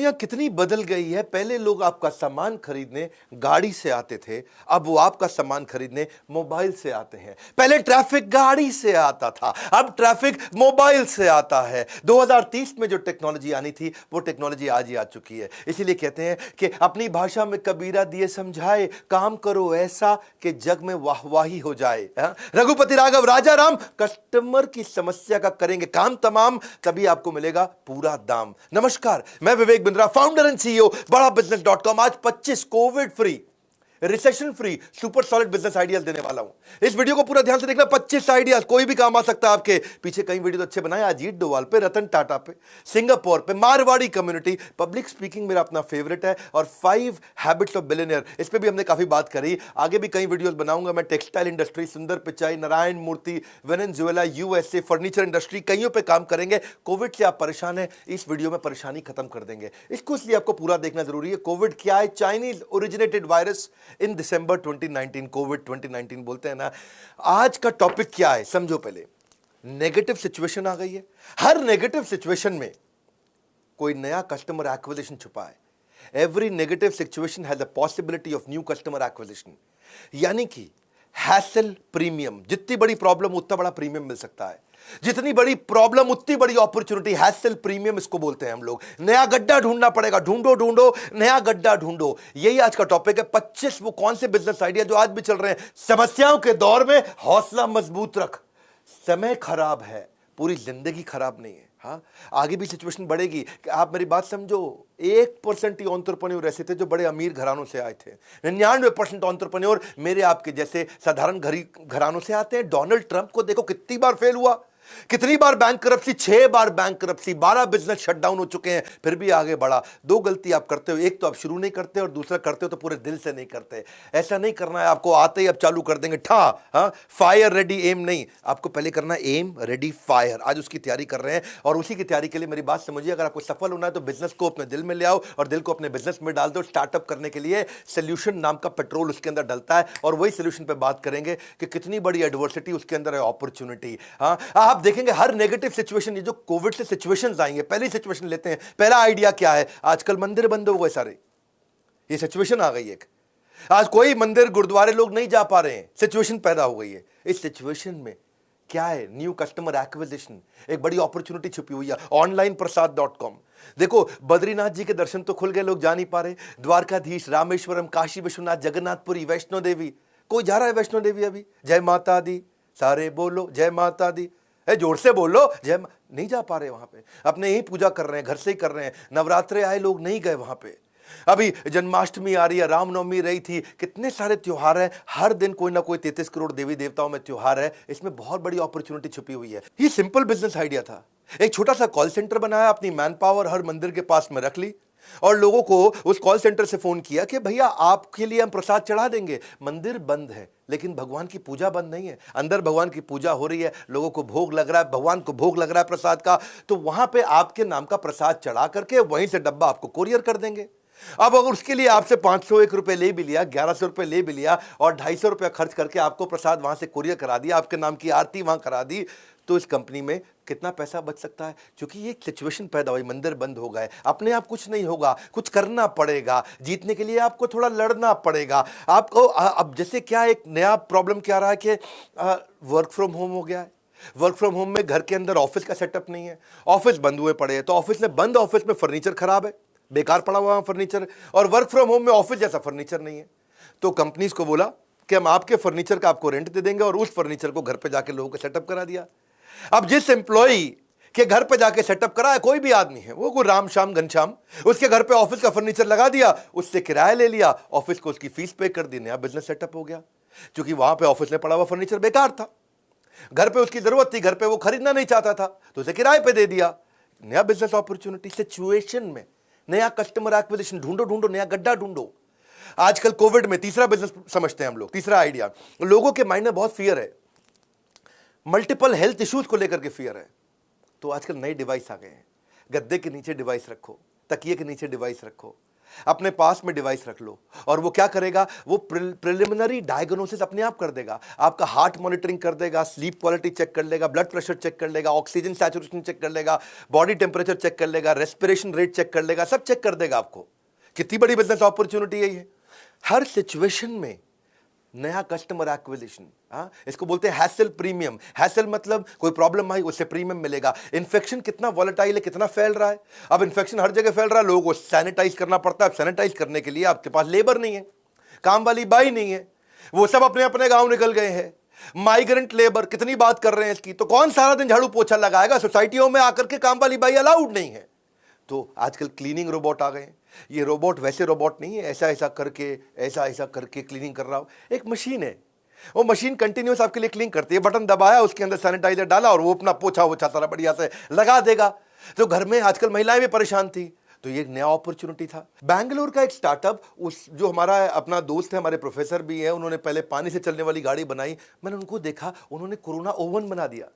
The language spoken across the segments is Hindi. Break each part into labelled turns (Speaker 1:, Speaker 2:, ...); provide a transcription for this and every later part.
Speaker 1: दुनिया कितनी बदल गई है। पहले लोग आपका सामान खरीदने गाड़ी से आते थे, अब वो आपका सामान खरीदने मोबाइल से आते हैं। पहले ट्रैफिक गाड़ी से आता था, अब ट्रैफिक मोबाइल से आता है। 2030 में जो टेक्नोलॉजी आनी थी वो टेक्नोलॉजी आज ही आ चुकी है। इसीलिए कहते हैं कि अपनी भाषा में कबीरा दिए समझाए, काम करो ऐसा कि जग में वाहवाही हो जाए। रघुपति राघव राजा राम, कस्टमर की समस्या का करेंगे काम तमाम, तभी आपको मिलेगा पूरा दाम। नमस्कार, मैं Vivek Bindra, founder and CEO बड़ा बिजनेस .com। आज 25 Covid free, recession free, super solid business ideas देने वाला हूं। इस वीडियो को पूरा ध्यान से देखना। 25 आइडियाज, कोई भी काम आ सकता है आपके। पीछे कई वीडियो तो अच्छे बनाए, अजीत डोवाल पे, रतन टाटा पे, सिंगापुर पे, मारवाड़ी कम्युनिटी, पब्लिक स्पीकिंग मेरा अपना फेवरेट है, और 5 हैबिट्स ऑफ बिलियनियर, इस पे भी हमने काफी बात करी। आगे भी कई वीडियोस बनाऊंगा मैं। टेक्सटाइल इंडस्ट्री, सुंदर पिचाई, नारायण मूर्ति, वेनेजुएला, यूएसए, फर्नीचर इंडस्ट्री, कईयों पे काम करेंगे। कोविड से आप परेशान हैं, इस वीडियो में परेशानी खत्म कर देंगे। इसको इसलिए आपको पूरा देखना जरूरी है। कोविड क्या है? Chinese originated virus in December 2019, Covid 2019 बोलते हैं ना। आज का टॉपिक क्या है समझो। पहले नेगेटिव सिचुएशन आ गई है। हर नेगेटिव सिचुएशन में कोई नया कस्टमर एक्विजिशन छुपा है। Every negative situation has a possibility of new customer acquisition. यानी कि हैसल प्रीमियम, जितनी बड़ी प्रॉब्लम उतना बड़ा प्रीमियम मिल सकता है। जितनी बड़ी प्रॉब्लम उतनी बड़ी अपॉर्चुनिटी, हैसल प्रीमियम इसको बोलते हैं हम लोग। नया गड्ढा ढूंढना पड़ेगा, ढूंढो ढूंढो नया गड्ढा ढूंढो। यही आज का टॉपिक है। 25 वो कौन से बिजनेस आइडिया जो आज भी चल रहे हैं। समस्याओं के दौर में हौसला मजबूत रख। समय खराब है, पूरी जिंदगी खराब नहीं है। हाँ, आगे भी सिचुएशन बढ़ेगी। आप मेरी बात समझो। 1% ही एंटरप्रेन्योर ऐसे थे जो बड़े अमीर घरानों से आए थे। 99% एंटरप्रेन्योर मेरे आपके जैसे साधारण घरानों से आते हैं। डोनाल्ड ट्रंप को देखो कितनी बार फेल हुआ, कितनी बार बैंकरप्सी, 6 बार बैंकरप्सी, 12 बिजनेस शटडाउन हो चुके हैं, फिर भी आगे बढ़ा। 2 गलती आप करते हो, एक तो आप शुरू नहीं करते और दूसरा करते हो तो पूरे दिल से नहीं करते। ऐसा नहीं करना है आपको, आते ही अब चालू कर देंगे ठा। हाँ, फायर रेडी एम नहीं, आपको पहले करना एम रेडी फायर। आज उसकी तैयारी कर रहे हैं और उसी की तैयारी के लिए मेरी बात समझिए। अगर आपको सफल होना है तो बिजनेस को अपने दिल में ले आओ और दिल को अपने बिजनेस में डाल दो। स्टार्टअप करने के लिए सोल्यूशन नाम का पेट्रोल उसके अंदर डलता है, और वही सोल्यूशन पे बात करेंगे कि कितनी बड़ी एडवर्सिटी उसके अंदर है, अपॉर्चुनिटी। हाँ, आप देखेंगे हर नेगेटिव सिचुएशन, ये जो कोविड से सिचुएशंस आएंगे, पहली सिचुएशन लेते हैं। पहला आइडिया क्या है? आजकल मंदिर बंद हो गए सारे, ये सिचुएशन आ गई एक। आज कोई मंदिर गुरुद्वारे लोग नहीं जा पा रहे हैं, सिचुएशन पैदा हो गई है। इस सिचुएशन में क्या है? न्यू कस्टमर एक्विजिशन, एक बड़ी अपॉर्चुनिटी छुपी हुई है। ऑनलाइन प्रसाद.com। देखो, बद्रीनाथ जी के दर्शन तो खुल गए, लोग जा नहीं पा रहे। द्वारकाधीश, रामेश्वरम, काशी विश्वनाथ, जगन्नाथपुरी, वैष्णो देवी, कोई जा रहा है वैष्णो देवी अभी? जय माता दी, सारे बोलो जय माता दी, जोर से बोलो जय। नहीं जा पा रहे वहां पे, अपने ही पूजा कर रहे हैं, घर से ही कर रहे हैं। नवरात्रे आए, लोग नहीं गए वहां पे। अभी जन्माष्टमी आ रही है, रामनवमी रही थी, कितने सारे त्योहार हैं। हर दिन कोई ना कोई 33 करोड़ देवी देवताओं में त्योहार है। इसमें बहुत बड़ी अपॉर्चुनिटी छुपी हुई है। ये सिंपल बिजनेस आइडिया था। एक छोटा सा कॉल सेंटर बनाया, अपनी मैन पावर हर मंदिर के पास में रख ली और लोगों को उस कॉल सेंटर से फोन किया कि भैया आपके लिए हम प्रसाद चढ़ा देंगे। मंदिर बंद है लेकिन भगवान की पूजा बंद नहीं है। अंदर भगवान की पूजा हो रही है, लोगों को भोग लग रहा है, भगवान को भोग लग रहा है प्रसाद का। तो वहां पे आपके नाम का प्रसाद चढ़ा करके वहीं से डब्बा आपको कोरियर कर देंगे। अब अगर उसके लिए आपसे 501 रुपए ले भी लिया, 1100 रुपए ले भी लिया और 250 रुपया खर्च करके आपको प्रसाद वहां से कोरियर करा दिया, आपके नाम की आरती वहां करा दी, तो इस कंपनी में कितना पैसा बच सकता है? क्योंकि ये सिचुएशन पैदा हुई, मंदिर बंद हो गए। अपने आप कुछ नहीं होगा, कुछ करना पड़ेगा। जीतने के लिए आपको थोड़ा लड़ना पड़ेगा आपको। अब जैसे क्या एक नया प्रॉब्लम क्या रहा है कि वर्क फ्रॉम होम हो गया है। वर्क फ्रॉम होम में घर के अंदर ऑफिस का सेटअप नहीं है, ऑफिस बंद हुए पड़े हैं। तो ऑफिस में बंद, ऑफिस में फर्नीचर खराब है, बेकार पड़ा हुआ फर्नीचर, और वर्क फ्रॉम होम में ऑफिस जैसा फर्नीचर नहीं है। तो कंपनीज को बोला कि हम आपके फर्नीचर का आपको रेंट दे देंगे, और उस फर्नीचर को घर पे जाके लोगों को सेटअप करा दिया। अब जिस एम्प्लॉई के घर पे जाके सेटअप करा है, कोई भी आदमी है, वो कोई राम श्याम घनश्याम, उसके घर पे ऑफिस का फर्नीचर लगा दिया, उससे किराया ले लिया, ऑफिस को उसकी फीस पे कर दी, नया बिजनेस सेटअप हो गया। क्योंकि वहां पे ऑफिस में पड़ा हुआ फर्नीचर बेकार था, घर पे उसकी जरूरत थी, घर पे वो खरीदना नहीं चाहता था, तो उसे किराए पे दे दिया, नया बिजनेस अपॉर्चुनिटी। सिचुएशन में नया कस्टमर एक्विजिशन, ढूंढो ढूंढो नया गड्ढा ढूंढो। आजकल कोविड में तीसरा बिजनेस समझते हैं हम लोग, तीसरा आइडिया। लोगों के माइंड में बहुत फियर है, मल्टीपल हेल्थ इश्यूज को लेकर के फियर है। तो आजकल नए डिवाइस आ गए हैं। गद्दे के नीचे डिवाइस रखो, तकिए के नीचे डिवाइस रखो। अपने पास में डिवाइस रख लो और वो क्या करेगा, वो प्रिलिमिनरी डायग्नोसिस अपने आप कर देगा। आपका हार्ट मॉनिटरिंग कर देगा, स्लीप क्वालिटी चेक कर लेगा, ब्लड प्रेशर चेक कर लेगा, ऑक्सीजन सैचुरेशन चेक कर लेगा, बॉडी टेम्परेचर चेक कर लेगा, रेस्पिरेशन रेट चेक कर लेगा, सब चेक कर देगा आपको। कितनी बड़ी बिजनेस अपॉर्चुनिटी है ये। हर सिचुएशन में नया कस्टमर एक्विजिशन, इसको बोलते हैं हैसल प्रीमियम। हैसल मतलब कोई प्रॉब्लम आई उससे प्रीमियम मिलेगा। इन्फेक्शन कितना वॉलेटाइल है, कितना फैल रहा है। अब इन्फेक्शन हर जगह फैल रहा है, लोगों को सैनिटाइज करना पड़ता है। सैनिटाइज करने के लिए आपके पास लेबर नहीं है, काम वाली बाई नहीं है, वो सब अपने अपने गांव निकल गए हैं। माइग्रेंट लेबर, कितनी बात कर रहे हैं इसकी। तो कौन सारा दिन झाड़ू पोछा लगाएगा, सोसाइटियों में आकर के काम वाली बाई अलाउड नहीं है। तो आजकल क्लीनिंग रोबोट आ गए हैं। ये रोबोट वैसे रोबोट नहीं है, ऐसा ऐसा करके क्लीनिंग कर रहा हो, एक मशीन है। वो मशीन कंटिन्यूस आपके लिए क्लीन करती है। बटन दबाया, उसके अंदर सैनिटाइजर डाला और वो अपना पोछा वोछा सारा बढ़िया से लगा देगा। तो घर में आजकल महिलाएं भी परेशान थी, तो ये एक नया अपॉर्चुनिटी था। बैंगलोर का एक स्टार्टअप, उस जो हमारा अपना दोस्त है, हमारे प्रोफेसर भी है, उन्होंने पहले पानी से चलने वाली गाड़ी बनाई। मैंने उनको देखा, उन्होंने कोरोना ओवन बना दिया।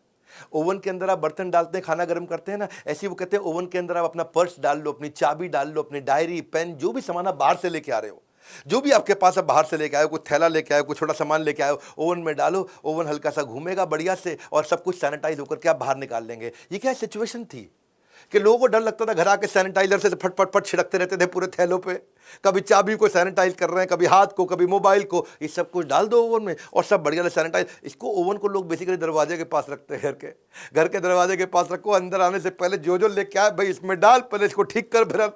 Speaker 1: ओवन के अंदर आप बर्तन डालते हैं, खाना गर्म करते हैं ना, ऐसे ही वो कहते हैं ओवन के अंदर आप अपना पर्स डाल लो, अपनी चाबी डाल लो, अपनी डायरी पेन, जो भी सामान आप बाहर से लेके आ रहे हो, जो भी आपके पास आप बाहर से लेके आए हो, कोई थैला लेके आए हो, कोई छोटा सामान लेके आए हो, ओवन में डालो। ओवन हल्का सा घूमेगा बढ़िया से और सब कुछ सैनिटाइज होकर के आप बाहर निकाल लेंगे। ये क्या सिचुएशन थी कि लोगों को डर लगता था, घर आके सैनिटाइजर से फट फट फट छिड़कते रहते थे पूरे थैलों पे। कभी चाबी को सैनिटाइज कर रहे हैं, कभी हाथ को, कभी मोबाइल को, ये सब कुछ डाल दो ओवन में और सब बढ़िया से सैनिटाइज। इसको ओवन को लोग बेसिकली दरवाजे के पास रखते हैं, घर के दरवाजे के पास रखो। अंदर आने से पहले जो जो लेके आए, भाई इसमें डाल, पहले इसको ठीक कर, फिर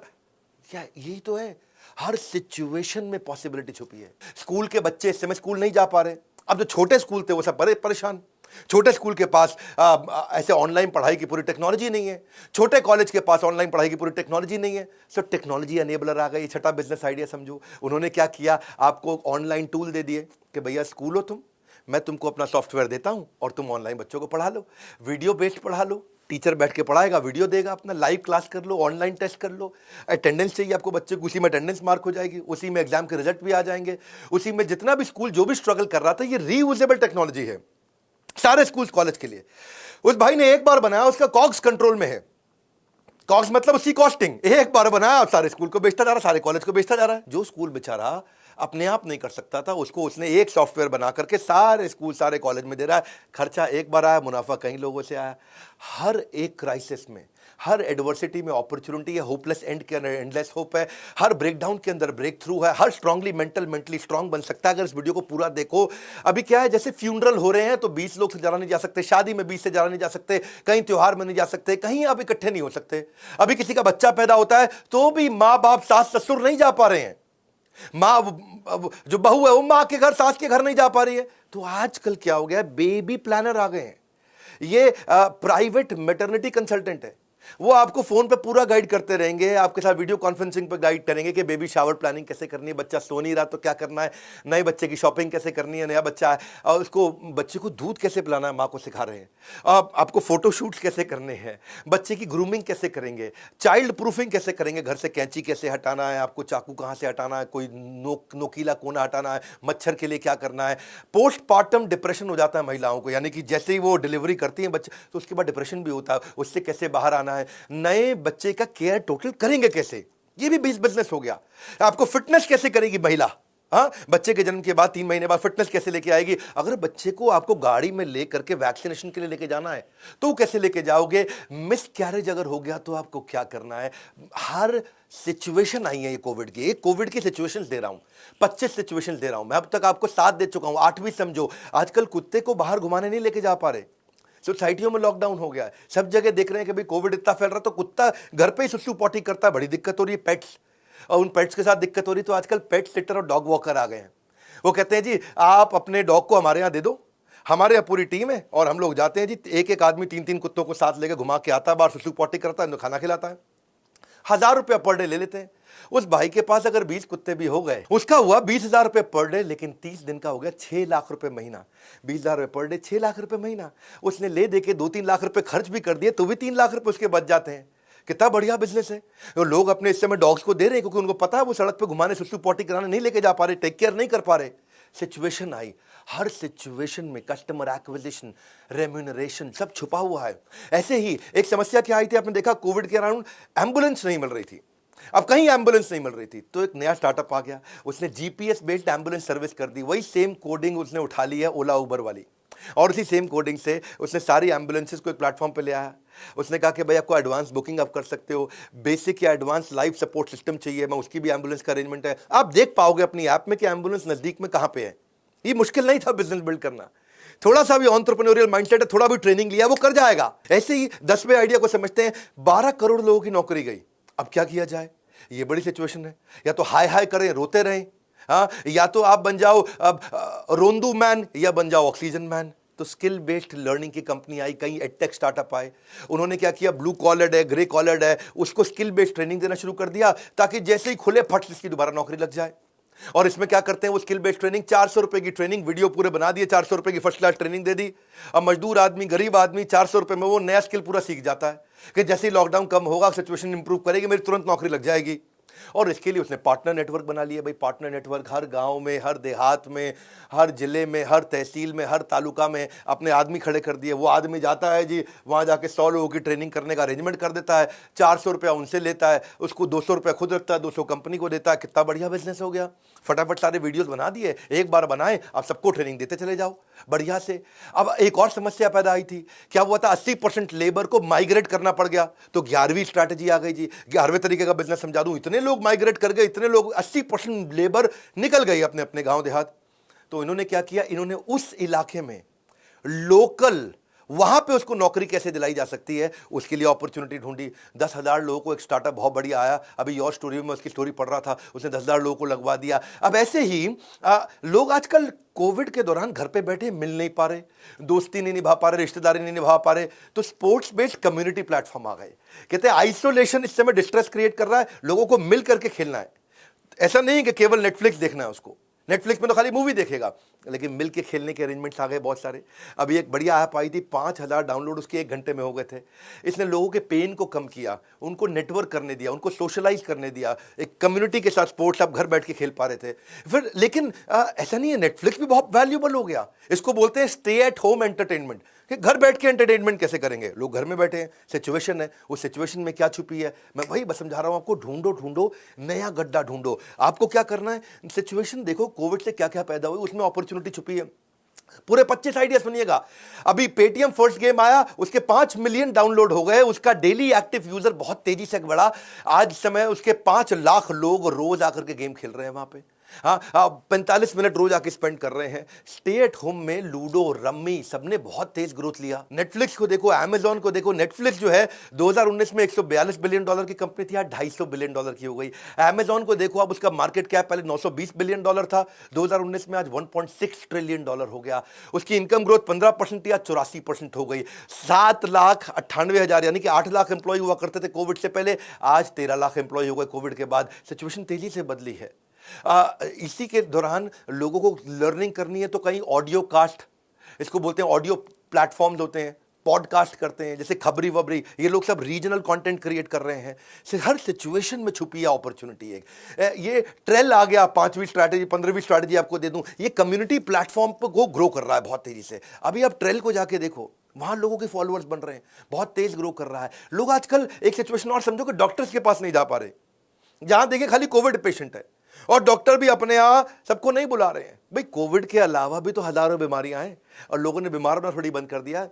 Speaker 1: क्या यही तो है। हर सिचुएशन में पॉसिबिलिटी छुपी है। स्कूल के बच्चे इस समय स्कूल नहीं जा पा रहे। अब जो छोटे स्कूल थे वो सब बड़े परेशान। छोटे स्कूल के पास ऐसे ऑनलाइन पढ़ाई की पूरी टेक्नोलॉजी नहीं है। छोटे कॉलेज के पास ऑनलाइन पढ़ाई की पूरी टेक्नोलॉजी नहीं है। सो टेक्नोलॉजी एनेबलर आ गई। छठा बिजनेस आइडिया समझो, उन्होंने क्या किया, आपको ऑनलाइन टूल दे दिए कि भैया स्कूल हो तुम, मैं तुमको अपना सॉफ्टवेयर देता हूं और तुम ऑनलाइन बच्चों को पढ़ा लो, वीडियो बेस्ड पढ़ा लो। टीचर बैठ के पढ़ाएगा, वीडियो देगा, अपना लाइव क्लास कर लो, ऑनलाइन टेस्ट कर लो। अटेंडेंस चाहिए आपको बच्चे को, उसी में अटेंडेंस मार्क हो जाएगी, उसी में एग्जाम के रिजल्ट भी आ जाएंगे, उसी में जितना भी स्कूल जो भी स्ट्रगल कर रहा था, ये रीयूजेबल टेक्नोलॉजी है सारे स्कूल कॉलेज के लिए। उस भाई ने एक बार बनाया, उसका कॉग्स कंट्रोल में है। कॉग्स मतलब उसकी कॉस्टिंग, एक बार बनाया और सारे स्कूल को बेचता जा रहा, सारे कॉलेज को बेचता जा रहा है। जो स्कूल बेचारा अपने आप नहीं कर सकता था, उसको उसने एक सॉफ्टवेयर बना करके सारे स्कूल सारे कॉलेज में दे रहा है। खर्चा एक बार आया, मुनाफा कई लोगों से आया। हर एक क्राइसिस में, हर एडवर्सिटी में अपॉर्चुनिटी है। होपलेस एंड के अंदर एंडलेस होप है। हर ब्रेकडाउन के अंदर ब्रेक थ्रू है। हर स्ट्रांगली मेंटली स्ट्रांग बन सकता है अगर इस वीडियो को पूरा देखो। अभी क्या है, जैसे फ्यूनरल हो रहे हैं तो 20 लोग से ज्यादा नहीं जा सकते, शादी में 20 से ज्यादा नहीं जा सकते, कहीं त्योहार में नहीं जा सकते, कहीं आप इकट्ठे नहीं हो सकते। अभी किसी का बच्चा पैदा होता है तो भी माँ बाप सास ससुर नहीं जा पा रहे हैं। माँ जो बहू है वो माँ के घर, सास के घर नहीं जा पा रही है। तो आजकल क्या हो गया, बेबी प्लानर आ गए हैं। ये प्राइवेट मैटरनिटी कंसल्टेंट है, वो आपको फोन पे पूरा गाइड करते रहेंगे, आपके साथ वीडियो कॉन्फ्रेंसिंग पे गाइड करेंगे कि बेबी शावर प्लानिंग कैसे करनी है, बच्चा सो नहीं रहा तो क्या करना है, नए बच्चे की शॉपिंग कैसे करनी है, नया बच्चा है और उसको बच्चे को दूध कैसे पिलाना है, माँ को सिखा रहे हैं। आपको फोटोशूट्स कैसे करने हैं, बच्चे की ग्रूमिंग कैसे करेंगे, चाइल्ड प्रूफिंग कैसे करेंगे, घर से कैंची कैसे हटाना है, आपको चाकू कहाँ से हटाना है, कोई नोकीला कोना हटाना है, मच्छर के लिए क्या करना है। पोस्टपार्टम डिप्रेशन हो जाता है महिलाओं को, यानी कि जैसे ही वो डिलीवरी करती हैं बच्चे तो उसके बाद डिप्रेशन भी होता है, उससे कैसे बाहर आना है। नए बच्चे का केयर टोटल करेंगे कैसे, ये भी बिजनेस हो गया। आपको फिटनेस कैसे करेगी महिला, बच्चे के जन्म के बाद 3 महीने बाद फिटनेस कैसे लेके आएगी। अगर बच्चे को आपको गाड़ी में ले करके वैक्सीनेशन के लिए लेके जाना है तो कैसे लेके जाओगे। मिस कैरेज अगर हो गया तो आपको क्या करना है। हर सिचुएशन आई है ये कोविड की। एक कोविड की सिचुएशंस दे रहा हूं, 25 सिचुएशंस दे रहा हूं मैं। अब तक आपको 7 दे चुका हूं, 8वीं समझो। आजकल कुत्ते को बाहर घुमाने नहीं लेके जा पा रहे, सोसाइटियों में लॉकडाउन हो गया है, सब जगह देख रहे हैं कि भाई कोविड इतना फैल रहा तो कुत्ता घर पे ही सुसु पॉटी करता है, बड़ी दिक्कत हो रही है। पेट्स, और उन पेट्स के साथ दिक्कत हो रही, तो आजकल पेट सिटर और डॉग वॉकर आ गए हैं। वो कहते हैं जी आप अपने डॉग को हमारे यहाँ दे दो, हमारे यहाँ पूरी टीम है और हम लोग जाते हैं जी, एक आदमी 3 कुत्तों को साथ लेके घुमा के आता है, बाहर सुसु पॉटी करता है, खाना खिलाता है, 1000 रुपया पर डे ले लेते हैं। उस भाई के पास अगर 20 कुत्ते भी हो गए, उसका हुआ 20,000 रुपए पर डे, लेकिन 30 दिन का हो गया 6 लाख रुपए महीना। 20,000 रुपए पर डे, 6 लाख रुपए महीना। उसने ले दे के 2-3 लाख रुपए खर्च भी कर दिए तो भी 3 लाख रुपए उसके बच जाते हैं। कितना बढ़िया बिजनेस है। तो लोग अपने इस समय डॉग्स को दे रहे हैं क्योंकि उनको पता है वो सड़क पे घुमाने, सुसु पॉटी कराने नहीं लेके जा पा रहे, टेक केयर नहीं कर पा रहे। सिचुएशन आई, हर सिचुएशन में कस्टमर एक्विजिशन, रेम्यूनरेशन सब छुपा हुआ है। ऐसे ही एक समस्या क्या आई थी, आपने देखा कोविड के अराउंड एम्बुलेंस नहीं मिल रही थी। अब कहीं एम्बुलेंस नहीं मिल रही थी, तो एक नया स्टार्टअप आ गया, उसने जीपीएस बेस्ड एम्बुलेंस सर्विस कर दी। वही सेम कोडिंग उसने उठा ली है ओला उबर वाली, और उसी सेम कोडिंग से उसने सारी एम्बुलेंसेस को एक प्लेटफॉर्म पे ले आया। उसने कहा कि भाई आपको एडवांस बुकिंग आप कर सकते हो, बेसिक या एडवांस लाइफ सपोर्ट सिस्टम चाहिए, मैं उसकी भी एम्बुलेंस का अरेंजमेंट है। आप देख पाओगे अपनी ऐप में कि एम्बुलेंस नजदीक में कहां पे है। ये मुश्किल नहीं था बिजनेस बिल्ड करना, थोड़ा सा भी एंटरप्रेन्योरियल माइंडसेट है, थोड़ा भी ट्रेनिंग लिया, वो कर जाएगा। ऐसे ही 10वें आइडिया को समझते हैं, 12 करोड़ लोगों की नौकरी गई। अब क्या किया जाए, ये बड़ी सिचुएशन है। या तो हाय हाय करें, रोते रहें, हाँ, या तो आप बन जाओ अब रोंदू मैन, या बन जाओ ऑक्सीजन मैन। तो स्किल बेस्ड लर्निंग की कंपनी आई, कई एडटेक स्टार्टअप आए। उन्होंने क्या किया, ब्लू कॉलर्ड है, ग्रे कॉलर्ड है, उसको स्किल बेस्ड ट्रेनिंग देना शुरू कर दिया, ताकि जैसे ही खुले फट इसकी दोबारा नौकरी लग जाए। और इसमें क्या करते हैं, वो स्किल बेस्ड ट्रेनिंग, 400 रुपए की ट्रेनिंग, वीडियो पूरे बना दिए, 400 रुपए की फर्स्ट क्लास ट्रेनिंग दे दी। अब मजदूर आदमी, गरीब आदमी 400 रुपए में वो नया स्किल पूरा सीख जाता है कि जैसे ही लॉकडाउन कम होगा, सिचुएशन इंप्रूव करेगी, मेरी तुरंत नौकरी लग जाएगी। और इसके लिए उसने पार्टनर नेटवर्क बना लिया। भाई पार्टनर नेटवर्क हर गांव में, हर देहात में, हर जिले में, हर तहसील में, हर तालुका में अपने आदमी खड़े कर दिए। वो आदमी जाता है जी, वहां जाके 100 लोगों की ट्रेनिंग करने का अरेंजमेंट कर देता है, 400 रुपया उनसे लेता है, उसको 200 रुपया खुद रखता है, 200 कंपनी को देता है। कितना बढ़िया बिजनेस हो गया। फटाफट सारे वीडियोस बना दिए, एक बार बनाए, आप सबको ट्रेनिंग देते चले जाओ बढ़िया से। अब एक और समस्या पैदा आई थी, क्या हुआ था, 80% लेबर को माइग्रेट करना पड़ गया। तो 11वीं स्ट्रैटेजी आ गई जी, 11वें तरीके का बिजनेस समझा दूं। इतने लोग माइग्रेट कर गए, इतने लोग, 80% लेबर निकल गई अपने अपने गांव देहात। तो इन्होंने क्या किया, इन्होंने उस इलाके में लोकल, वहां पे उसको नौकरी कैसे दिलाई जा सकती है, उसके लिए अपॉर्चुनिटी ढूंढी। 10,000 लोगों को, एक स्टार्टअप बहुत बढ़िया आया, अभी योर स्टोरी में उसकी स्टोरी पढ़ रहा था, उसने 10,000 लोगों को लगवा दिया। अब ऐसे ही लोग आजकल कोविड के दौरान घर पे बैठे मिल नहीं पा रहे, दोस्ती नहीं निभा पा रहे, रिश्तेदारी नहीं निभा पा रहे, तो स्पोर्ट्स बेस्ड कम्युनिटी प्लेटफॉर्म आ गए। कहते हैं आइसोलेशन इस समय डिस्ट्रेस क्रिएट कर रहा है, लोगों को मिल करके खेलना है। ऐसा नहीं है कि केवल नेटफ्लिक्स देखना है उसको, नेटफ्लिक्स में तो खाली मूवी देखेगा, लेकिन मिल के खेलने के अरेंजमेंट्स आ गए बहुत सारे। अभी एक बढ़िया ऐप आई थी, 5,000 डाउनलोड उसके 1 घंटे में हो गए थे। इसने लोगों के पेन को कम किया, उनको नेटवर्क करने दिया, उनको सोशलाइज करने दिया, एक कम्युनिटी के साथ स्पोर्ट्स आप घर बैठ के खेल पा रहे थे। फिर लेकिन ऐसा नहीं है, नेटफ्लिक्स भी बहुत वैल्यूबल हो गया। इसको बोलते हैं स्टे एट होम एंटरटेनमेंट, कि घर बैठ के एंटरटेनमेंट कैसे करेंगे, लोग घर में बैठे हैं, सिचुएशन है, उस सिचुएशन में क्या छुपी है, मैं वही बस समझा रहा हूं आपको। ढूंढो ढूंढो, नया गड्ढा ढूंढो। आपको क्या करना है, सिचुएशन देखो, कोविड से क्या क्या पैदा हुई, उसमें अपॉर्चुनिटी छुपी है। पूरे 25 आइडिया सुनिएगा। अभी पेटीएम फर्स्ट गेम आया, उसके 5 मिलियन डाउनलोड हो गए, उसका डेली एक्टिव यूजर बहुत तेजी से बढ़ा। आज समय उसके 5 लाख लोग रोज आकर के गेम खेल रहे हैं वहां पे। हाँ, 45 मिनट रोज आके स्पेंड कर रहे हैं। स्टे एट होम में लूडो, रम्मी, सबने बहुत तेज ग्रोथ लिया। नेटफ्लिक्स को देखो, अमेजॉन को देखो। नेटफ्लिक्स जो है 2019 में $142 बिलियन की कंपनी थी, आज $250 बिलियन की हो गई। अमेजॉन को देखो, अब उसका मार्केट कैप पहले $920 बिलियन था 2019 में, आज $1.6 ट्रिलियन हो गया। उसकी इनकम ग्रोथ 15% या 84% हो गई। 7,98,000 यानी कि 8 लाख एम्प्लॉय हुआ करते थे कोविड से पहले, आज 13 लाख एम्प्लॉय हो गए कोविड के बाद। सिचुएशन तेजी से बदली है। इसी के दौरान लोगों को लर्निंग करनी है, तो कहीं ऑडियो कास्ट, इसको बोलते हैं, ऑडियो प्लेटफॉर्म्स होते हैं, पॉडकास्ट करते हैं, जैसे खबरी वबरी, ये लोग सब रीजनल कंटेंट क्रिएट कर रहे हैं। हर सिचुएशन में छुपी है अपॉर्चुनिटी। ये ट्रेल आ गया, 5वीं स्ट्रैटेजी, 15वीं स्ट्रैटेजी आपको दे दूं। ये कम्युनिटी प्लेटफॉर्म को ग्रो कर रहा है बहुत तेजी से। अभी आप ट्रेल को जाके देखो, वहां लोगों के फॉलोअर्स बन रहे हैं, बहुत तेज ग्रो कर रहा है। लोग आजकल, एक सिचुएशन और समझो कि डॉक्टर्स के पास नहीं जा पा रहे, जहां देखिए खाली कोविड पेशेंट है, और डॉक्टर भी अपने यहां सबको नहीं बुला रहे हैं। भाई कोविड के अलावा भी तो हजारों बीमारियां हैं, और लोगों ने बीमार होना थोड़ी बंद कर दिया है।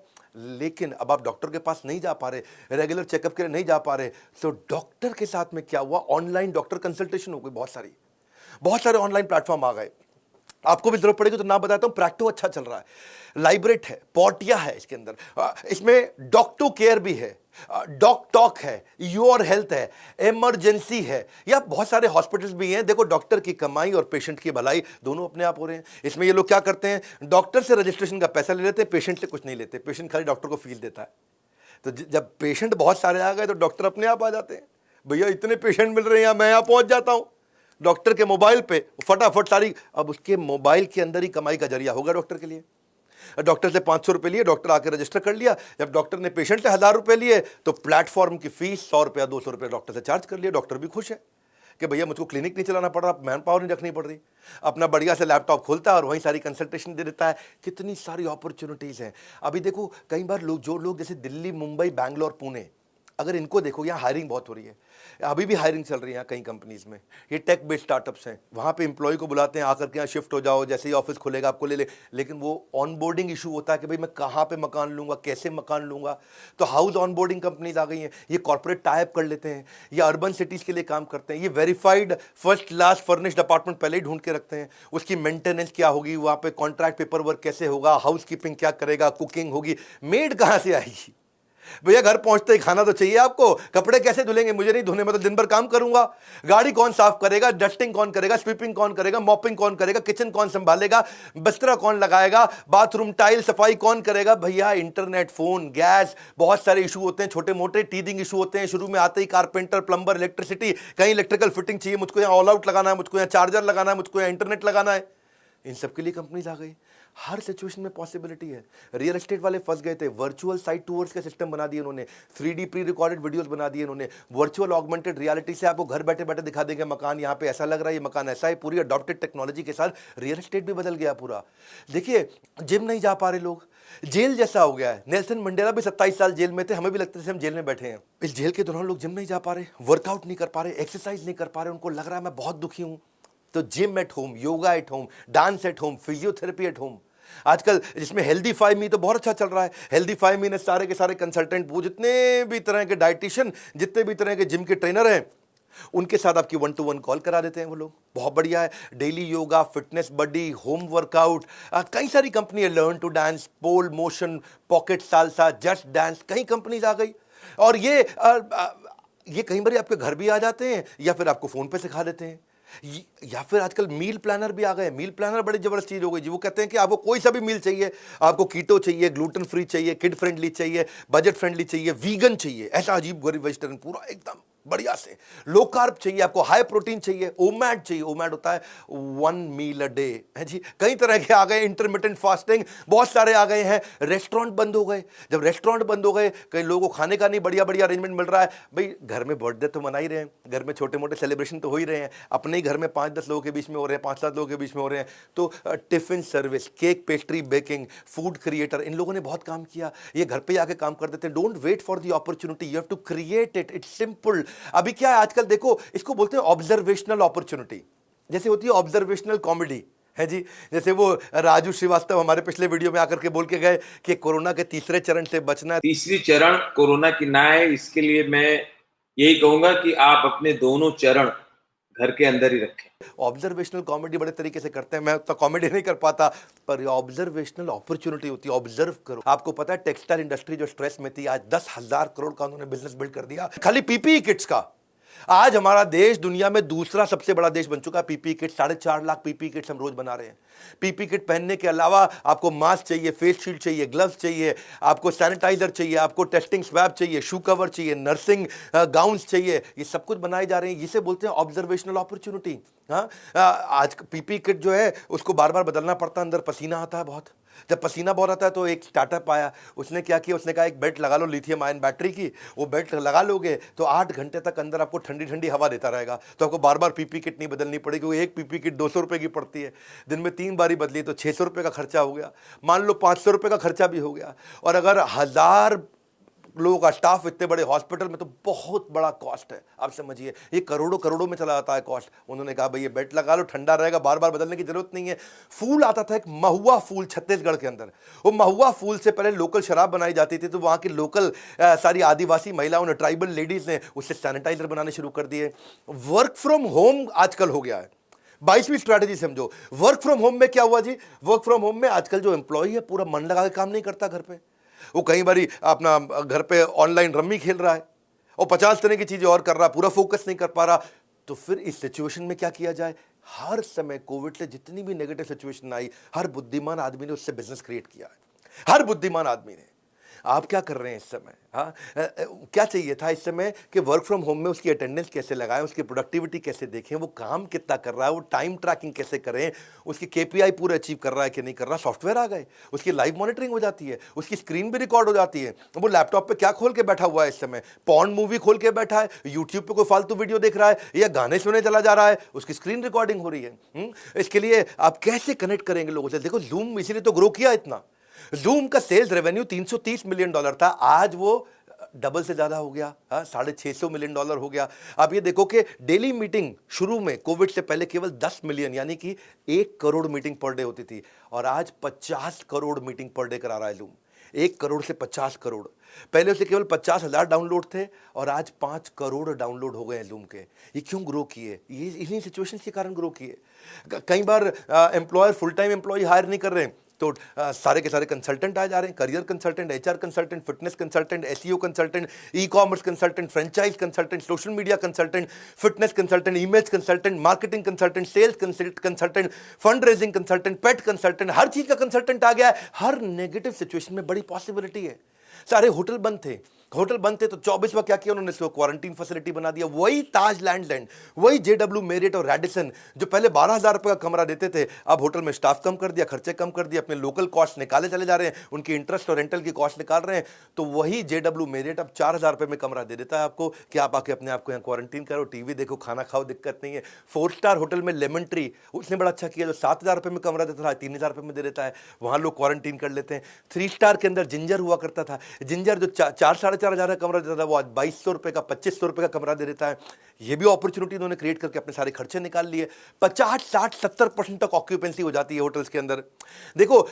Speaker 1: लेकिन अब आप डॉक्टर के पास नहीं जा पा रहे, रेगुलर चेकअप के लिए नहीं जा पा रहे, तो डॉक्टर के साथ में क्या हुआ, ऑनलाइन डॉक्टर कंसल्टेशन हो गई। बहुत सारे ऑनलाइन प्लेटफॉर्म आ गए। आपको भी जरूरत पड़ेगी तो नाम बताता हूं, प्रैक्टो अच्छा चल रहा है, लाइब्रेट है, पोर्टिया है इसके अंदर, इसमें डॉक्टो केयर भी है, डॉक टॉक है, योर हेल्थ है, इमरजेंसी है, या बहुत सारे हॉस्पिटल्स भी हैं। देखो, डॉक्टर की कमाई और पेशेंट की भलाई दोनों अपने आप हो रहे हैं। इसमें ये लोग क्या करते हैं, डॉक्टर से रजिस्ट्रेशन का पैसा ले लेते हैं, पेशेंट से कुछ नहीं लेते, पेशेंट खाली डॉक्टर को फीस देता है। तो जब पेशेंट बहुत सारे आ गए तो डॉक्टर अपने आप आ जाते हैं, भैया इतने पेशेंट मिल रहे हैं, मैं यहाँ पहुंच जाता हूं डॉक्टर के मोबाइल पे, फटाफट सारी, अब उसके मोबाइल के अंदर ही कमाई का जरिया होगा डॉक्टर के लिए। डॉक्टर से 500 रुपए लिए, डॉक्टर आकर रजिस्टर कर लिया। जब डॉक्टर ने पेशेंट से 1,000 रुपए लिए, तो प्लेटफॉर्म की फीस 100 रुपया 200 रुपये डॉक्टर से चार्ज कर लिया। डॉक्टर भी खुश है कि भैया मुझको क्लिनिक नहीं चलाना पड़ रहा, मैन पावर नहीं रखनी पड़ रही, अपना बढ़िया से लैपटॉप खोलता है और वहीं सारी कंसल्टेशन दे देता है। कितनी सारी अपॉर्चुनिटीज हैं। अभी देखो, कई बार लोग, जो लोग जैसे दिल्ली, मुंबई, बैंगलोर, पुणे, अगर इनको देखो, यहाँ हायरिंग बहुत हो रही है, अभी भी हायरिंग चल रही है यहाँ कई कंपनीज में। ये टेक बेस्ड स्टार्टअप्स हैं, वहाँ पे एम्प्लॉय को बुलाते हैं, आकर के यहाँ शिफ्ट हो जाओ, जैसे ही ऑफिस खुलेगा आपको ले ले। लेकिन वो ऑनबोर्डिंग इशू होता है कि भाई मैं कहाँ पे मकान लूँगा, कैसे मकान लूँगा। तो हाउस ऑनबोर्डिंग कंपनीज आ गई हैं, ये कॉर्पोरेट टाइप कर लेते हैं, ये अर्बन सिटीज़ के लिए काम करते हैं, ये verified first class furnished apartment पहले ही ढूंढ के रखते हैं। उसकी मेंटेनेंस क्या होगी, वहाँ पे कॉन्ट्रैक्ट पेपर वर्क कैसे होगा, हाउस कीपिंग क्या करेगा, कुकिंग होगी, मेड कहाँ से आएगी। भैया घर पहुंचते ही खाना तो चाहिए आपको, कपड़े कैसे धुलेंगे, मुझे नहीं धुने, मतलब दिन भर काम करूंगा। गाड़ी कौन साफ करेगा, डस्टिंग कौन करेगा, स्वीपिंग कौन करेगा, मॉपिंग कौन करेगा, किचन कौन संभालेगा, बिस्तरा कौन लगाएगा, बाथरूम टाइल सफाई कौन करेगा। भैया इंटरनेट, फोन, गैस, बहुत सारे इशू होते हैं, छोटे मोटे टीदिंग इशू होते हैं। शुरू में आते ही कारपेंटर, प्लम्बर, इलेक्ट्रिसिटी, कहीं इलेक्ट्रिकल फिटिंग चाहिए, मुझको यहाँ ऑल आउट लगाना है, मुझको यहाँ चार्जर लगाना है, मुझको यहाँ इंटरनेट लगाना है। इन सब के लिए कंपनीज आ गई। हर सिचुएशन में पॉसिबिलिटी है। रियल एस्टेट वाले फंस गए थे, वर्चुअल साइट टूर्स का सिस्टम बना दिया उन्होंने, 3D प्री रिकॉर्डेड वीडियोस बना दिए उन्होंने, वर्चुअल ऑगमेंटेड रियलिटी से आपको घर बैठे बैठे दिखा देंगे मकान यहाँ पे ऐसा लग रहा है, ये मकान ऐसा है। पूरी अडॉप्टेड टेक्नोलॉजी के साथ रियल एस्टेट भी बदल गया पूरा। देखिए जिम नहीं जा पा रहे लोग, जेल जैसा हो गया है। नेल्सन मंडेला भी 27 साल जेल में थे, हमें भी लगता था हम जेल में बैठे हैं। इस जेल के दौरान लोग जिम नहीं जा पा रहे, वर्कआउट नहीं कर पा रहे, एक्सरसाइज नहीं कर पा रहे, उनको लग रहा है मैं बहुत दुखी हूं। तो gym at home, yoga at home, dance at home, physiotherapy at home. आजकल जिसमें हेल्दीफाई मी तो बहुत अच्छा चल रहा है। हेल्दीफाई मी ने सारे के सारे कंसल्टेंट, वो जितने भी तरह के डाइटिशियन, जितने भी तरह के जिम के ट्रेनर हैं, उनके साथ आपकी 1-to-1 कॉल करा देते हैं वो लोग। बहुत बढ़िया है। Daily yoga, fitness buddy, home workout, कई सारी कंपनी है, learn to dance, pole motion, pocket salsa, just dance, कई कंपनीज आ गई। और ये कई बार आपके घर भी आ जाते हैं या फिर आपको फोन पे सिखा देते हैं। या फिर आजकल मील प्लानर भी आ गए। मील प्लानर बड़ी जबरदस्त चीज हो गई जी। वो कहते हैं कि आपको कोई सा भी मील चाहिए, आपको कीटो चाहिए, ग्लूटेन फ्री चाहिए, किड फ्रेंडली चाहिए, बजट फ्रेंडली चाहिए, वीगन चाहिए, ऐसा अजीब गरीब वेजिटेरियन पूरा एकदम बढ़िया से, लो कार्ब चाहिए, आपको हाई प्रोटीन चाहिए, ओमैड चाहिए। ओमैड होता है 1 मील अ डे है जी। कई तरह के आ गए, इंटरमिटेंट फास्टिंग बहुत सारे आ गए हैं। रेस्टोरेंट बंद हो गए। जब रेस्टोरेंट बंद हो गए, कई लोगों को खाने का नहीं बढ़िया बढ़िया अरेंजमेंट मिल रहा है। भाई घर में बर्थडे तो मना ही रहे हैं, घर में छोटे मोटे सेलिब्रेशन तो हो ही रहे हैं, अपने ही घर में 5-10 लोगों के बीच में हो रहे हैं, 5-7 लोगों के बीच में हो रहे हैं। तो tiffin service, cake, pastry, baking, food creator, इन लोगों ने बहुत काम किया। ये घर पे आके काम कर देते हैं। Don't wait for the opportunity, you have to create it, it's simple. अभी क्या है आजकल देखो, इसको बोलते हैं ऑब्जर्वेशनल अपॉर्चुनिटी। जैसे होती है ऑब्जर्वेशनल कॉमेडी है जी। जैसे वो राजू श्रीवास्तव हमारे पिछले वीडियो में आकर के बोल के गए कि कोरोना के तीसरे चरण से बचना है।
Speaker 2: तीसरी चरण कोरोना की ना है, इसके लिए मैं यही कहूंगा कि आप अपने दोनों चरण घर के अंदर ही रखें।
Speaker 1: ऑब्जर्वेशनल कॉमेडी बड़े तरीके से करते हैं, मैं तो कॉमेडी नहीं कर पाता, पर ऑब्जर्वेशनल अपॉर्चुनिटी होती है। ऑब्जर्व करो। आपको पता है टेक्सटाइल इंडस्ट्री जो स्ट्रेस में थी, आज 10,000 करोड़ का उन्होंने बिजनेस बिल्ड कर दिया खाली पीपीई किट्स का। आज हमारा देश दुनिया में दूसरा सबसे बड़ा देश बन चुका है। PP kit 4.5 lakh PP kits हम रोज बना रहे हैं। पीपी किट पहनने के अलावा आपको मास्क चाहिए, फेस शील्ड चाहिए, ग्लव्स चाहिए, आपको सैनिटाइजर चाहिए, आपको टेस्टिंग स्वैब चाहिए, शू कवर चाहिए, नर्सिंग गाउन्स चाहिए। ये सब कुछ बनाए जा रहे हैं। इसे बोलते हैं ऑब्जर्वेशनल अपॉर्चुनिटी। हाँ, आज पीपी किट जो है उसको बार बार बदलना पड़ता है, अंदर पसीना आता है बहुत। जब पसीना बहुत आता है तो एक स्टार्टअप आया, उसने क्या किया, उसने कहा एक बेल्ट लगा लो लिथियम आयन बैटरी की। वो बेल्ट लगा लोगे तो 8 घंटे तक अंदर आपको ठंडी ठंडी हवा देता रहेगा, तो आपको बार बार पीपी किट नहीं बदलनी पड़ेगी। क्योंकि एक पीपी किट 200 रुपये की पड़ती है, दिन में 3 बारी बदली तो 600 रुपये का खर्चा हो गया। मान लो 500 रुपये का खर्चा भी हो गया। और अगर 1000 लोगों का स्टाफ इतने बड़े हॉस्पिटल में, तो बहुत बड़ा कॉस्ट है। आप समझिए ये करोड़ों करोड़ों में चला जाता है कॉस्ट। उन्होंने कहा भाई ये बेड लगा लो, ठंडा रहेगा, बार बार बदलने की जरूरत नहीं है। फूल आता था एक महुआ फूल छत्तीसगढ़ के अंदर। वो महुआ फूल से पहले लोकल शराब बनाई जाती थी, तो वहां की लोकल सारी आदिवासी महिलाओं ने, ट्राइबल लेडीज ने उससे सैनिटाइजर बनाने शुरू कर दिए। वर्क फ्रॉम होम आजकल हो गया है। 22वीं स्ट्रैटेजी समझो। वर्क फ्रॉम होम में क्या हुआ जी, वर्क फ्रॉम होम में आजकल जो एम्प्लॉय है पूरा मन लगा के काम नहीं करता घर पे। वो कई बारी अपना घर पे ऑनलाइन रम्मी खेल रहा है और 50 तरह की चीजें और कर रहा है, पूरा फोकस नहीं कर पा रहा। तो फिर इस सिचुएशन में क्या किया जाए। हर समय कोविड से जितनी भी नेगेटिव सिचुएशन आई, हर बुद्धिमान आदमी ने उससे बिजनेस क्रिएट किया है। हर बुद्धिमान आदमी ने। आप क्या कर रहे हैं इस समय? हाँ, क्या चाहिए था इस समय कि वर्क फ्रॉम होम में उसकी अटेंडेंस कैसे लगाएं, उसकी प्रोडक्टिविटी कैसे देखें, वो काम कितना कर रहा है, वो टाइम ट्रैकिंग कैसे करें, उसकी केपीआई पूरा अचीव कर रहा है कि नहीं कर रहा। सॉफ्टवेयर आ गए, उसकी लाइव मॉनिटरिंग हो जाती है, उसकी स्क्रीन भी रिकॉर्ड हो जाती है। वो लैपटॉप पे क्या खोल के बैठा हुआ है इस समय, पॉर्न मूवी खोल के बैठा है, यूट्यूब पे कोई फालतू वीडियो देख रहा है या गाने सुने चला जा रहा है, उसकी स्क्रीन रिकॉर्डिंग हो रही है। इसके लिए आप कैसे कनेक्ट करेंगे लोगों से? देखो जूम इसीलिए तो ग्रो किया इतना। जूम का सेल्स रेवेन्यू $330 मिलियन था, आज वो डबल से ज़्यादा हो गया, $650 मिलियन हो गया। आप ये देखो कि डेली मीटिंग शुरू में कोविड से पहले केवल 10 मिलियन यानी कि 1 करोड़ मीटिंग पर डे होती थी, और आज 50 करोड़ मीटिंग पर डे करा रहा है Zoom। 1 करोड़ से 50 करोड़। पहले उसे केवल 50,000 डाउनलोड थे और आज 5 करोड़ डाउनलोड हो गए हैं Zoom के। ये क्यों ग्रो किए? ये इन्हीं सिचुएशन के कारण ग्रो किए। कई बार employer full time employ hire नहीं कर रहे हैं, तो सारे के सारे कंसल्टेंट आ जा रहे हैं, career consultant, HR consultant, fitness consultant, SEO consultant, e-commerce consultant, franchise consultant, social media consultant, fitness consultant, image consultant, marketing consultant, sales consultant, fund raising consultant, pet consultant, हर चीज का कंसल्टेंट आ गया है। हर नेगेटिव सिचुएशन में बड़ी पॉसिबिलिटी है। सारे होटल बंद थे, तो 24वां क्या किया उन्होंने? क्वारंटीन फैसिलिटी बना दिया। वही ताज लैंड, वही JW मेरियट और रैडिसन जो पहले 12,000 रुपए का कमरा देते थे, अब होटल में स्टाफ कम कर दिया, खर्चे कम कर दिया, अपने लोकल कॉस्ट निकाले चले जा रहे हैं, उनकी इंटरेस्ट और रेंटल की कॉस्ट निकाल रहे हैं। तो वही JW मेरियट अब 4,000 रुपए में कमरा दे देता है आपको कि आप आके अपने आप को यहाँ क्वारंटीन करो, टीवी देखो, खाना खाओ, दिक्कत नहीं है। 4 स्टार होटल में लेमन ट्री, उसने बड़ा अच्छा किया, जो 7,000 रुपए में कमरा देता था 3,000 रुपए में दे देता है, वहां लोग क्वारंटीन कर लेते हैं। 3 स्टार के अंदर जिंजर हुआ करता था, जिंजर जो 4-4,500 का कमरा देता था, वो आज 2,200 रुपए का, 2,500 रुपए का कमरा दे देता है। ये भी अपॉर्चुनिटी उन्होंने क्रिएट करके अपने सारे खर्चे निकाल लिए। 50, 60, 70% तक ऑक्यूपेंसी हो जाती है होटल्स के अंदर। देखो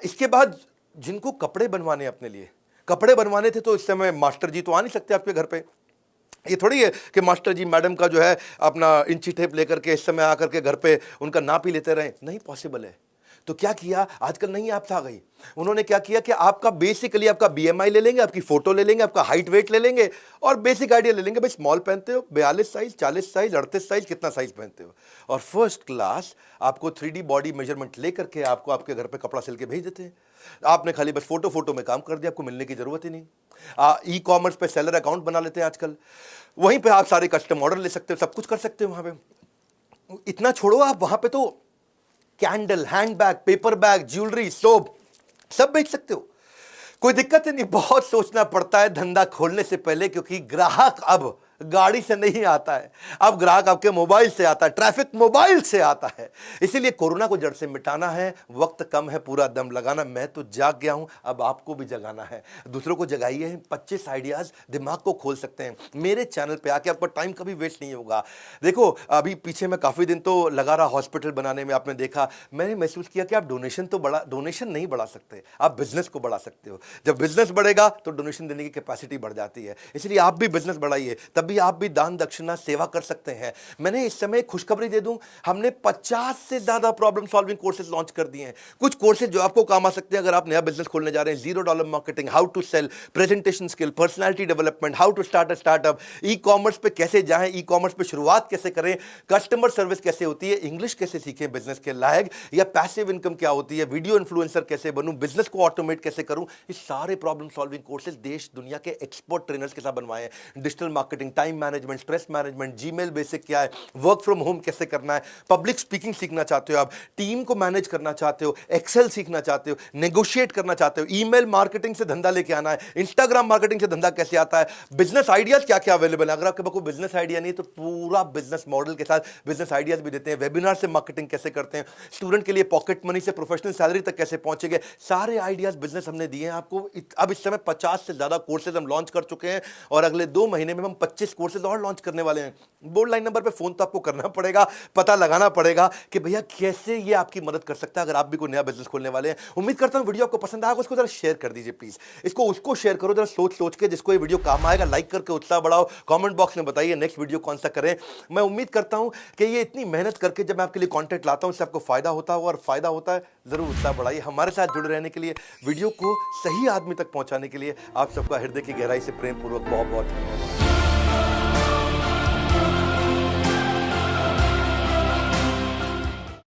Speaker 1: इसके बाद जिनको कपड़े बनवाने अपने लिए कपड़े बनवाने थे, तो इस समय मास्टर जी तो आ नहीं सकते आपके घर पे। ये थोड़ी है कि मास्टर जी मैडम का जो है अपना इंची टेप लेकर के इस समय आकर के घर पे उनका नाप ही लेते रहे, नहीं पॉसिबल है। तो क्या किया, आजकल नई ऐप्स आ गई, उन्होंने क्या किया कि आपका बेसिकली आपका BMI ले लेंगे, आपकी फोटो ले लेंगे, आपका हाइट वेट ले लेंगे और बेसिक आइडिया ले लेंगे, भाई स्मॉल पहनते हो 42 साइज, 40 साइज, 38 साइज, कितना साइज पहनते हो, और फर्स्ट क्लास आपको 3D बॉडी मेजरमेंट लेकर के आपको आपके घर पे कपड़ा सिल के भेज देते हैं। आपने खाली बस फोटो में काम कर दिया, आपको मिलने की जरूरत ही नहीं। ई-कॉमर्स पे सेलर अकाउंट बना लेते हैं आजकल, वहीं पे आप सारे कस्टम ऑर्डर ले सकते हो, सब कुछ कर सकते हो वहां पे। इतना छोड़ो, आप वहां पे तो candle, handbag, paper bag, jewellery, soap सब बेच सकते हो, कोई दिक्कत नहीं। बहुत सोचना पड़ता है धंधा खोलने से पहले, क्योंकि ग्राहक अब गाड़ी से नहीं आता है, अब ग्राहक आपके मोबाइल से आता है, ट्रैफिक मोबाइल से आता है। इसीलिए कोरोना को जड़ से मिटाना है, वक्त कम है, पूरा दम लगाना। मैं तो जाग गया हूं, अब आपको भी जगाना है, दूसरों को जगाइए। 25 आइडियाज दिमाग को खोल सकते हैं। मेरे चैनल पे आके आपका टाइम कभी वेस्ट नहीं होगा। देखो अभी पीछे मैं काफी दिन तो लगा रहा हॉस्पिटल बनाने में, आपने देखा, मैंने महसूस किया कि आप डोनेशन नहीं बढ़ा सकते, आप बिजनेस को बढ़ा सकते हो। जब बिजनेस बढ़ेगा तो डोनेशन देने की कैपेसिटी बढ़ जाती है। इसलिए आप भी बिजनेस बढ़ाइए, भी आप भी दान दक्षिणा सेवा कर सकते हैं। मैंने इस समय खुशखबरी दे दूं, हमने 50 से ज्यादा प्रॉब्लम सॉल्विंग कोर्सेज लॉन्च कर दिए हैं। कुछ कोर्सेज जो आपको काम आ सकते हैं अगर आप नया बिजनेस खोलने जा रहे हैं। $0 marketing, how to sell, presentation skill, personality development, how to start a startup, e-commerce पे कैसे जाएं, ई-कॉमर्स पे शुरुआत कैसे करें, कस्टमर सर्विस कैसे होती है, इंग्लिश कैसे सीखें बिजनेस के लायक, या पैसिव इनकम क्या होती है, वीडियो इन्फ्लुएंसर कैसे बनूं, बिजनेस को ऑटोमेट कैसे करूं। ये सारे प्रॉब्लम सॉल्विंग कोर्सेज देश दुनिया के एक्सपर्ट ट्रेनर्स के साथ बनवाए हैं। Digital marketing, time management, stress management, Gmail basic क्या है, वर्क फ्रॉम होम कैसे करना है, पब्लिक स्पीकिंग सीखना चाहते हो आप, टीम को मैनेज करना चाहते हो, एक्सेल सीखना चाहते हो, नेगोशिएट करना चाहते हो, ईमेल मार्केटिंग से धंधा लेके आना है, इंस्टाग्राम मार्केटिंग से धंधा कैसे आता है, बिजनेस आइडियाज क्या क्या अवेलेबल है। अगर आपके पास कोई बिजनेस आइडिया नहीं तो पूरा बिजनेस मॉडल के साथ बिजनेस आइडियाज भी देते हैं। वेबिनार से मार्केटिंग कैसे करते हैं, स्टूडेंट के लिए पॉकेट मनी से प्रोफेशनल सैलरी तक कैसे पहुंचेंगे, सारे आइडियाज बिजनेस हमने दिए हैं आपको। अब इस समय 50 से ज्यादा कोर्सेज हम लॉन्च कर चुके हैं और अगले 2 महीने में हम 25 कोर्सेज और लॉन्च करने वाले हैं। बोर्ड लाइन नंबर पे फोन तो आपको करना पड़ेगा, पता लगाना पड़ेगा कि भैया कैसे ये आपकी मदद कर सकता है अगर आप भी कोई नया बिजनेस खोलने वाले हैं। उम्मीद करता हूं वीडियो आपको पसंद आएगा, उसको जरा शेयर कर दीजिए प्लीज, इसको उसको शेयर करो जरा सोच के, जिसको ये वीडियो काम आएगा लाइक करके उत्साह बढ़ाओ। कमेंट बॉक्स में बताइए नेक्स्ट वीडियो कौन सा करें। मैं उम्मीद करता हूं कि ये इतनी मेहनत करके जब मैं आपके लिए कंटेंट लाता हूं इससे आपको फायदा होता होगा, और फायदा होता है जरूर उत्साह बढ़ाइए। हमारे साथ जुड़े रहने के लिए, वीडियो को सही आदमी तक पहुंचाने के लिए आप सबका हृदय की गहराई से प्रेम पूर्वक बहुत बहुत धन्यवाद।